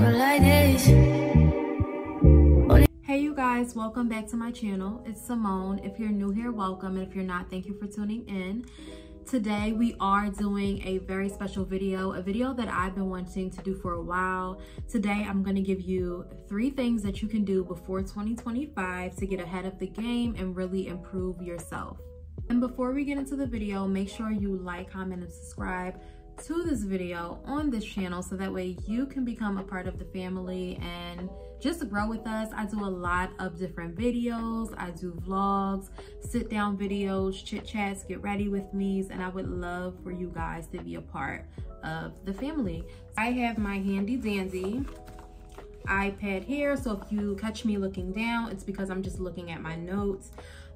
feel like this. Hey you guys, welcome back to my channel. It's Simone. If you're new here, welcome, and if you're not, thank you for tuning in. Today we are doing a very special video, a video that I've been wanting to do for a while. Today I'm going to give you 3 things that you can do before 2025 to get ahead of the game and really improve yourself. And before we get into the video, make sure you like, comment, and subscribe to this video on this channel so that way you can become a part of the family and just grow with us. I do a lot of different videos. I do vlogs, sit down videos, chit chats, get ready with me, and I would love for you guys to be a part of the family. I have my handy dandy iPad here, so if you catch me looking down, it's because I'm just looking at my notes.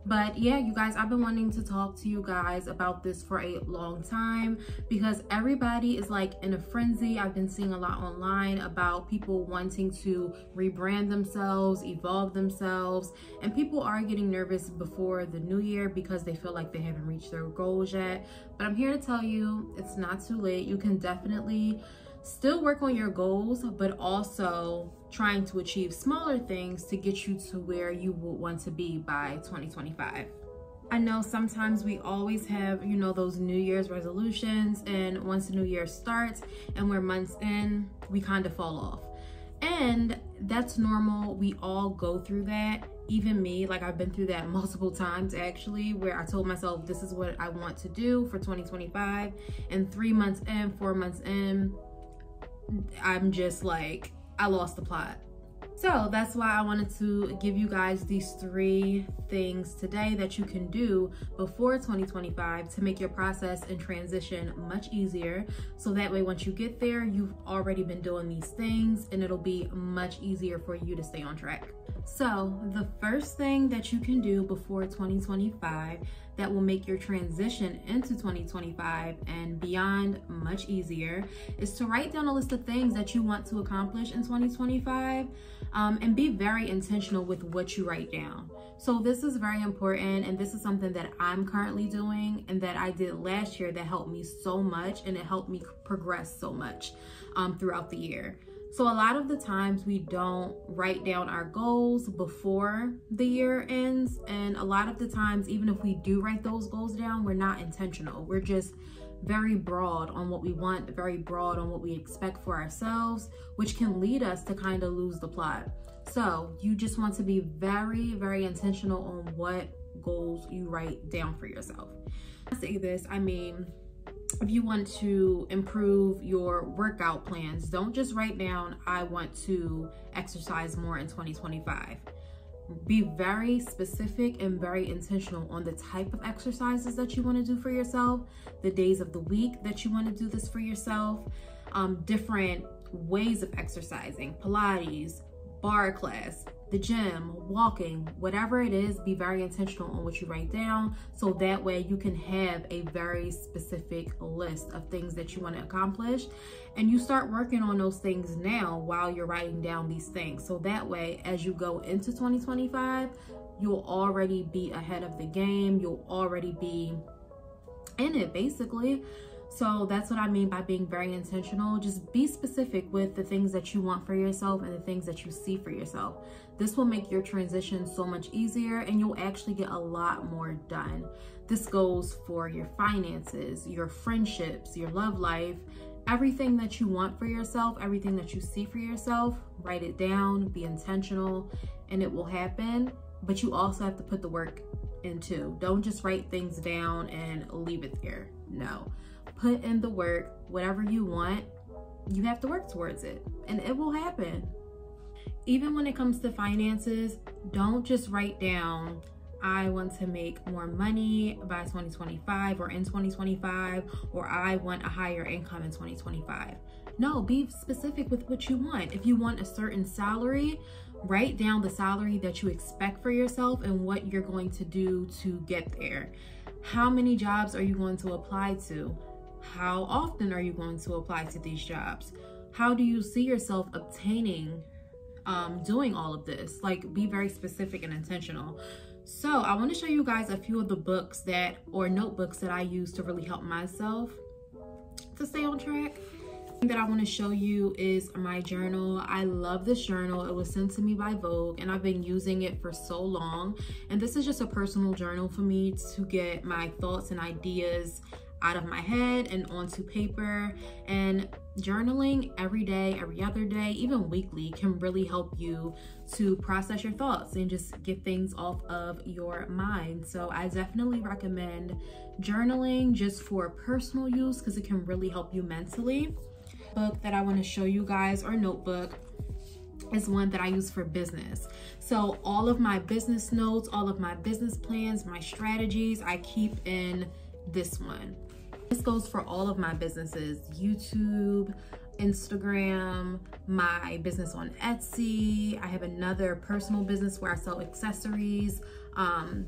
But yeah, you guys, I've been wanting to talk to you guys about this for a long time because everybody is like in a frenzy. I've been seeing a lot online about people wanting to rebrand themselves, evolve themselves, and people are getting nervous before the new year because they feel like they haven't reached their goals yet. But I'm here to tell you, it's not too late. You can definitely still work on your goals, but also trying to achieve smaller things to get you to where you would want to be by 2025. I know sometimes we always have, you know, those New Year's resolutions, and once the new year starts and we're months in, we kind of fall off. And that's normal. We all go through that. Even me, like I've been through that multiple times actually, where I told myself this is what I want to do for 2025, and 3 months in, 4 months in, I'm just like, I lost the plot. So that's why I wanted to give you guys these 3 things today that you can do before 2025 to make your process and transition much easier. So that way, once you get there, you've already been doing these things and it'll be much easier for you to stay on track. So the first thing that you can do before 2025 that will make your transition into 2025 and beyond much easier is to write down a list of things that you want to accomplish in 2025, and be very intentional with what you write down. So this is very important, and this is something that I'm currently doing and that I did last year that helped me so much, and it helped me progress so much throughout the year. So a lot of the times we don't write down our goals before the year ends. And a lot of the times, even if we do write those goals down, we're not intentional. We're just very broad on what we want, very broad on what we expect for ourselves, which can lead us to kind of lose the plot. So you just want to be very, very intentional on what goals you write down for yourself. I say this, I mean, if you want to improve your workout plans, don't just write down, I want to exercise more in 2025. Be very specific and very intentional on the type of exercises that you want to do for yourself, the days of the week that you want to do this for yourself, different ways of exercising, Pilates, bar class, the gym, walking, whatever it is. Be very intentional on what you write down so that way you can have a very specific list of things that you want to accomplish, and you start working on those things now while you're writing down these things. So that way, as you go into 2025, you'll already be ahead of the game. You'll already be in it, basically. So that's what I mean by being very intentional. Just be specific with the things that you want for yourself and the things that you see for yourself. This will make your transition so much easier, and you'll actually get a lot more done. This goes for your finances, your friendships, your love life, everything that you want for yourself, everything that you see for yourself. Write it down, be intentional, and it will happen. But you also have to put the work in too. Don't just write things down and leave it there. No. Put in the work. Whatever you want, you have to work towards it, and it will happen. Even when it comes to finances, don't just write down, I want to make more money by 2025 or in 2025, or I want a higher income in 2025. No, be specific with what you want. If you want a certain salary, write down the salary that you expect for yourself and what you're going to do to get there. How many jobs are you going to apply to? How often are you going to apply to these jobs? How do you see yourself obtaining, doing all of this? Like, be very specific and intentional. So I want to show you guys a few of the books or notebooks that I use to really help myself to stay on track. thing that I want to show you is my journal. I love this journal. It was sent to me by Vogue and I've been using it for so long. And this is just a personal journal for me to get my thoughts and ideas out of my head and onto paper. And journaling every day, every other day, even weekly can really help you to process your thoughts and just get things off of your mind. So I definitely recommend journaling just for personal use because it can really help you mentally. Book that I want to show you guys, or notebook, is one that I use for business. So all of my business notes, all of my business plans, my strategies, I keep in this one. This goes for all of my businesses: YouTube, Instagram, my business on Etsy. I have another personal business where I sell accessories.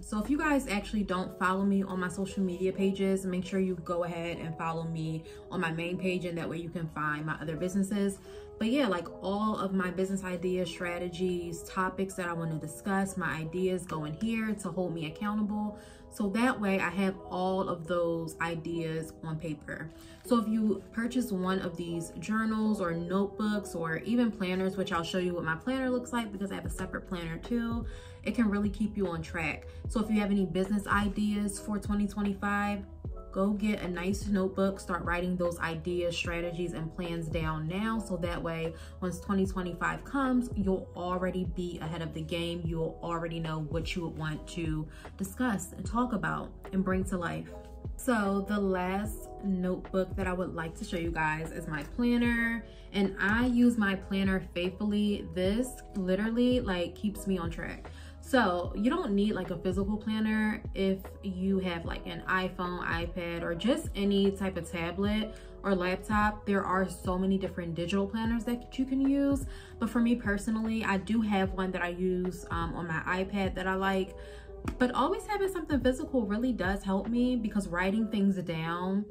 So if you guys actually don't follow me on my social media pages, make sure you go ahead and follow me on my main page, and that way you can find my other businesses. But yeah, like all of my business ideas, strategies, topics that I want to discuss, my ideas go in here to hold me accountable. So that way I have all of those ideas on paper. So if you purchase one of these journals or notebooks or even planners, which I'll show you what my planner looks like because I have a separate planner too, it can really keep you on track. So if you have any business ideas for 2025, go get a nice notebook, start writing those ideas, strategies, and plans down now. So that way, once 2025 comes, you'll already be ahead of the game. You'll already know what you would want to discuss and talk about and bring to life. So the last notebook that I would like to show you guys is my planner, and I use my planner faithfully. This literally like keeps me on track. So you don't need like a physical planner if you have like an iPhone, iPad, or just any type of tablet or laptop. There are so many different digital planners that you can use. But for me personally, I do have one that I use on my iPad that I like. But always having something physical really does help me, because writing things down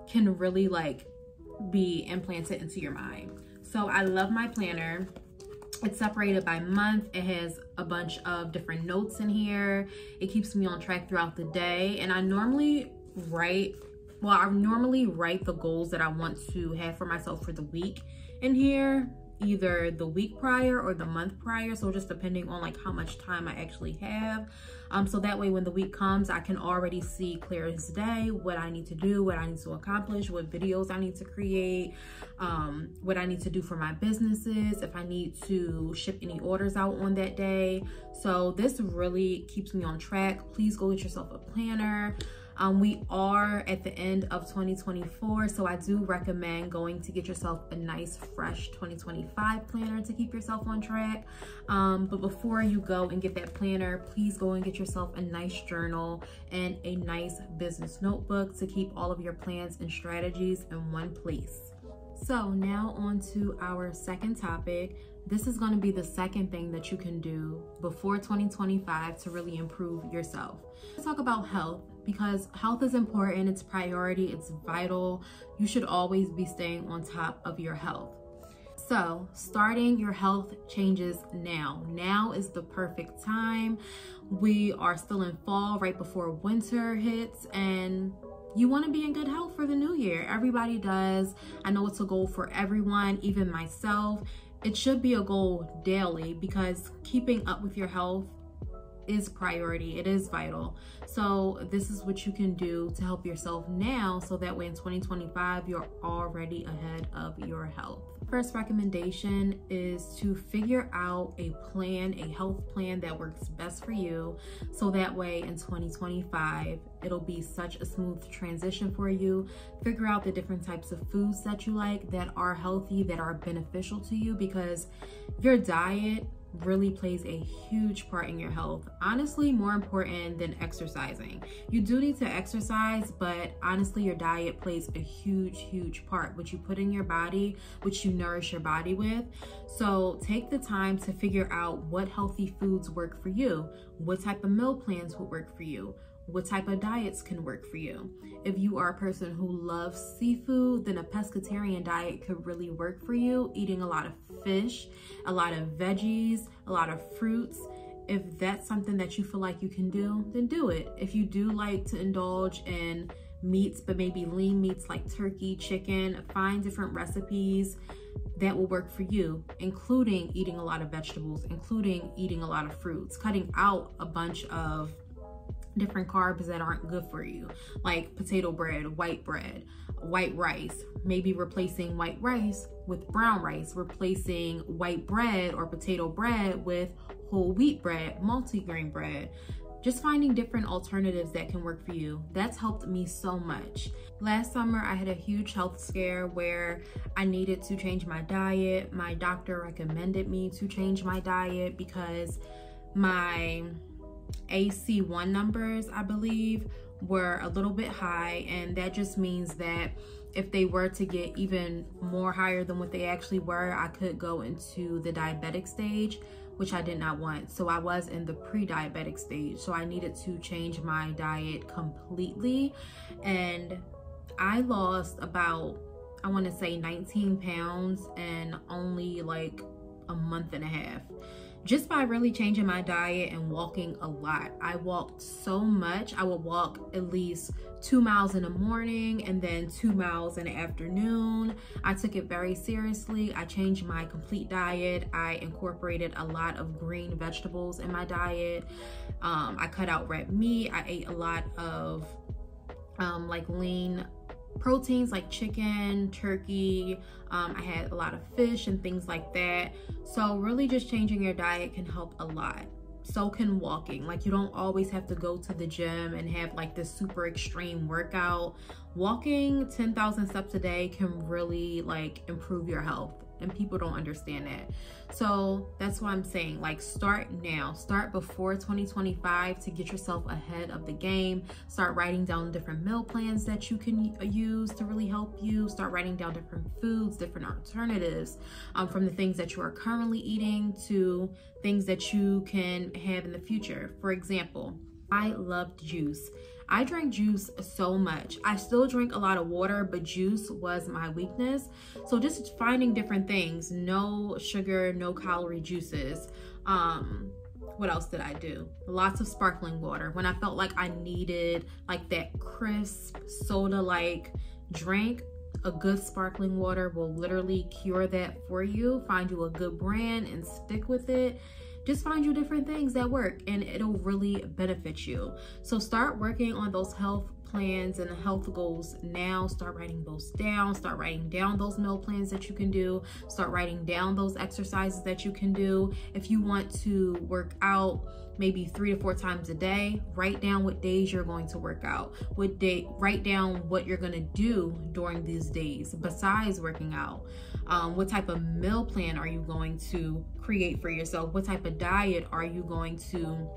can really like be implanted into your mind. So I love my planner. It's separated by month. It has a bunch of different notes in here. It keeps me on track throughout the day. And I normally write the goals that I want to have for myself for the week in here, either the week prior or the month prior. So just depending on like how much time I actually have. So that way when the week comes, I can already see clear as day what I need to do, what I need to accomplish, what videos I need to create, what I need to do for my businesses, if I need to ship any orders out on that day. So this really keeps me on track. Please go get yourself a planner. We are at the end of 2024, so I do recommend going to get yourself a nice fresh 2025 planner to keep yourself on track. But before you go and get that planner, please go and get yourself a nice journal and a nice business notebook to keep all of your plans and strategies in one place. So now on to our second topic. This is going to be the second thing that you can do before 2025 to really improve yourself. Let's talk about health, because health is important. It's priority. It's vital. You should always be staying on top of your health. So starting your health changes now. Now is the perfect time. We are still in fall, right before winter hits, and you want to be in good health for the new year. Everybody does. I know it's a goal for everyone, even myself. It should be a goal daily, because keeping up with your health is priority. It is vital. So this is what you can do to help yourself now, so that way in 2025 you're already ahead of your health. First recommendation is to figure out a plan, a health plan that works best for you, so that way in 2025 it'll be such a smooth transition for you. Figure out the different types of foods that you like, that are healthy, that are beneficial to you, because your diet really plays a huge part in your health. Honestly, more important than exercising. You do need to exercise, but honestly, your diet plays a huge part. What you put in your body, what you nourish your body with. So take the time to figure out what healthy foods work for you. What type of meal plans will work for you. What type of diets can work for you. If you are a person who loves seafood, then a pescatarian diet could really work for you. Eating a lot of fish, a lot of veggies, a lot of fruits. If that's something that you feel like you can do, then do it. If you do like to indulge in meats, but maybe lean meats like turkey, chicken. Find different recipes that will work for you, including eating a lot of vegetables, including eating a lot of fruits, cutting out a bunch of different carbs that aren't good for you, like potato bread, white rice, maybe replacing white rice with brown rice, replacing white bread or potato bread with whole wheat bread, multigrain bread. Just finding different alternatives that can work for you. That's helped me so much. Last summer, I had a huge health scare where I needed to change my diet. My doctor recommended me to change my diet because my AC1 numbers, I believe, were a little bit high, and that just means that if they were to get even more higher than what they actually were, I could go into the diabetic stage, which I did not want. So I was in the pre-diabetic stage. So I needed to change my diet completely. And I lost about, I want to say 19 pounds in only like a month and a half. Just by really changing my diet and walking a lot. I walked so much. I would walk at least 2 miles in the morning and then 2 miles in the afternoon. I took it very seriously. I changed my complete diet. I incorporated a lot of green vegetables in my diet. I cut out red meat. I ate a lot of like lean proteins like chicken, turkey. I had a lot of fish and things like that. So really just changing your diet can help a lot. So can walking. Like, you don't always have to go to the gym and have like this super extreme workout. Walking 10,000 steps a day can really like improve your health, and people don't understand that. So that's why I'm saying, like, start now. Start before 2025 to get yourself ahead of the game. Start writing down different meal plans that you can use to really help you. Start writing down different foods, different alternatives, from the things that you are currently eating to things that you can have in the future. For example, I loved juice. I drank juice so much. I still drink a lot of water, but juice was my weakness. So just finding different things, no sugar, no calorie juices. What else did I do? Lots of sparkling water. When I felt like I needed like that crisp soda-like drink, a good sparkling water will literally cure that for you. Find you a good brand and stick with it. Just find you different things that work, and it'll really benefit you. So start working on those health plans and health goals now. Start writing those down. Start writing down those meal plans that you can do. Start writing down those exercises that you can do. If you want to work out maybe 3 to 4 times a day, write down what days you're going to work out. Write down what you're going to do during these days besides working out. What type of meal plan are you going to create for yourself? What type of diet are you going to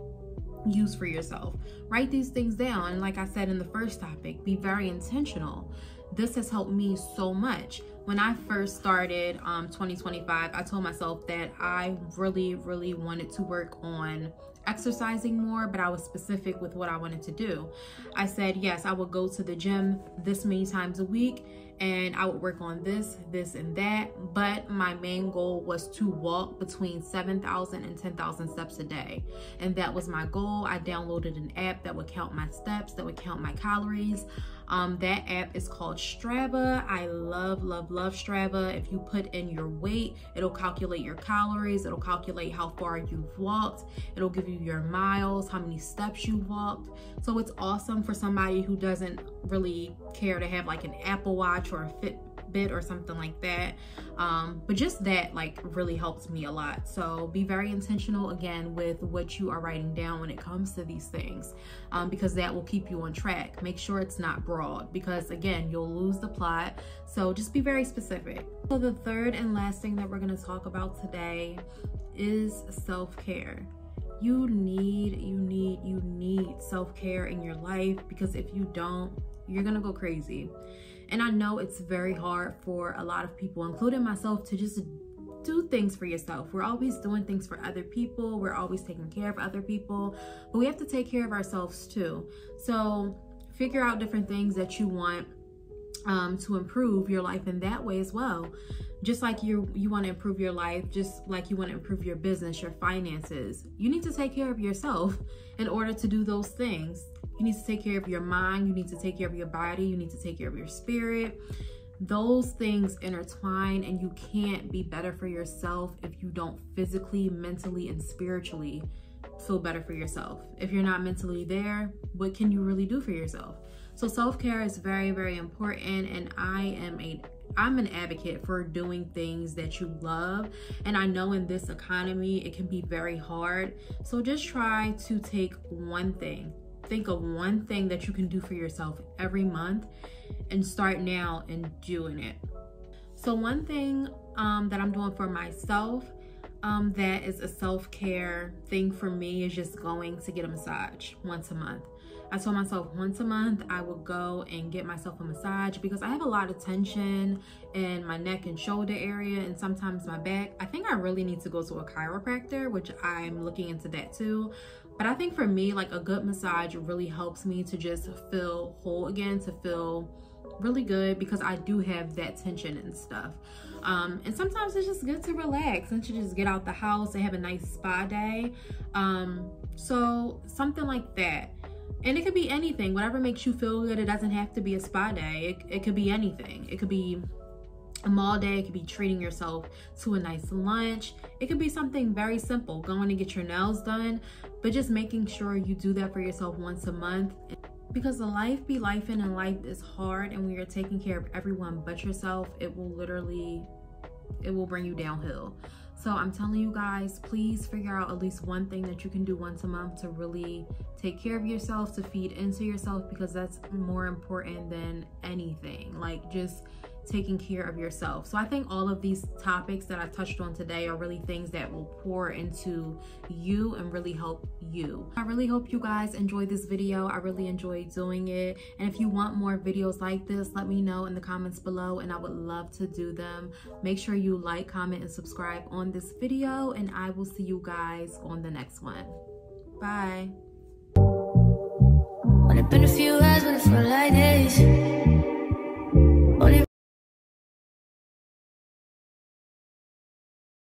use for yourself? Write these things down. And like I said in the first topic, be very intentional. This has helped me so much. When I first started 2025, I told myself that I really wanted to work on exercising more, but I was specific with what I wanted to do. I said, yes, I would go to the gym this many times a week, and I would work on this, and that. But my main goal was to walk between 7,000 and 10,000 steps a day. And that was my goal. I downloaded an app that would count my steps, that would count my calories. That app is called Strava. I love Strava. If you put in your weight, it'll calculate your calories. It'll calculate how far you've walked. It'll give you your miles, how many steps you walked. So it's awesome for somebody who doesn't really care to have like an Apple Watch or a Fitbit or something like that. But just that like really helps me a lot. So be very intentional again with what you are writing down when it comes to these things, because that will keep you on track. Make sure it's not broad, because again, you'll lose the plot. So just be very specific. So the third and last thing that we're going to talk about today is self-care. You need self-care in your life, because if you don't, you're gonna go crazy. And I know it's very hard for a lot of people, including myself, to just do things for yourself. We're always doing things for other people. We're always taking care of other people, but we have to take care of ourselves too. So figure out different things that you want to improve your life in that way as well. Just like you want to improve your life, just like you want to improve your business, your finances, you need to take care of yourself in order to do those things. You need to take care of your mind, you need to take care of your body, you need to take care of your spirit. Those things intertwine, and you can't be better for yourself if you don't physically, mentally, and spiritually feel better for yourself. If you're not mentally there, what can you really do for yourself? So self-care is very, very important, and I'm an advocate for doing things that you love. And I know in this economy, it can be very hard. So just try to take one thing. Think of one thing that you can do for yourself every month and start now and doing it. So one thing that I'm doing for myself that is a self-care thing for me is just going to get a massage once a month. I told myself once a month I would go and get myself a massage because I have a lot of tension in my neck and shoulder area and sometimes my back. I think I really need to go to a chiropractor, which I'm looking into that too. But I think for me, like, a good massage really helps me to just feel whole again, to feel really good, because I do have that tension and stuff. And sometimes it's just good to relax and to just get out the house and have a nice spa day. So something like that. And it could be anything, whatever makes you feel good. It doesn't have to be a spa day. It could be anything. It could be a mall day. It could be treating yourself to a nice lunch. It could be something very simple, going to get your nails done, but just making sure you do that for yourself once a month. Because the life be lifing, and life is hard, and when you're taking care of everyone but yourself, it will bring you downhill. So I'm telling you guys, please figure out at least one thing that you can do once a month to really take care of yourself, to feed into yourself, because that's more important than anything. Like, just taking care of yourself. So I think all of these topics that I touched on today are really things that will pour into you and really help you. I really hope you guys enjoyed this video. I really enjoyed doing it. And if you want more videos like this, let me know in the comments below, and I would love to do them. Make sure you like, comment, and subscribe on this video, and I will see you guys on the next one. Bye. Only been a few hours, but it felt like days.